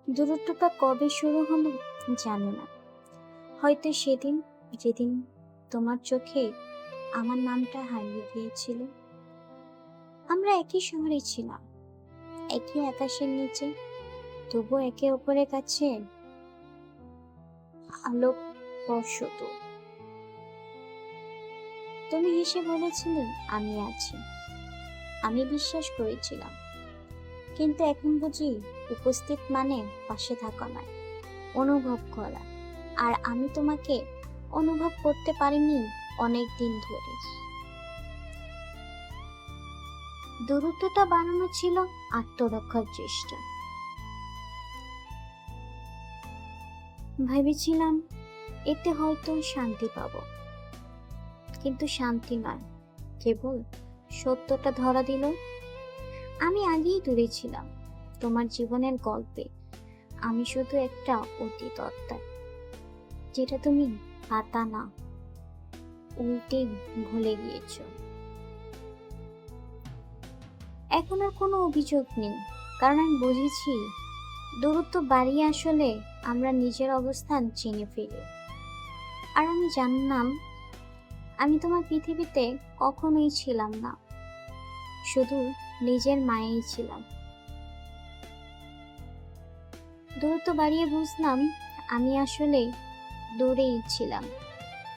দূরত্বটা কবে শুরু হলো জানি না। হয়তো সেদিন, যেদিন তোমার চোখে আমার নামটা হারিয়ে গিয়েছিল। আমরা একই শহরে ছিলাম, একই আকাশের নিচে, তবু একে অপরের কাছে আলোক স্পর্শত। তুমি হেসে বলেছিলে আমি আছি, আমি বিশ্বাস করেছিলাম। কিন্তু এখন বুঝি উপস্থিত মানে পাশে থাকা নয়, অনুভব করা। আর আমি তোমাকে অনুভব করতে পারিনি অনেক দিন ধরে। দূরত্বটা বানানো ছিল আত্মরক্ষার চেষ্টা। ভেবেছিলাম এতে হয়তো শান্তি পাবো, কিন্তু শান্তি নয়, কেবল সত্যটা ধরা দিল। আমি আগেই দূরে ছিলাম তোমার জীবনের গল্পে। আমি শুধু একটা অতীত অধ্যায়, যেটা তুমি পাতা না উল্টে ভুলে গিয়েছো। এখন আর কোনো অভিযোগ নেই, কারণ আমি বুঝেছি দূরত্ব বাড়িয়ে আসলে আমরা নিজের অবস্থান চিনে ফেলি। আর আমি জানলাম আমি তোমার পৃথিবীতে কখনোই ছিলাম না, শুধু নিজের মায়েই ছিলাম। দূরত্ব বাড়িয়ে বুঝলাম আমি আসলে দূরেই ছিলাম।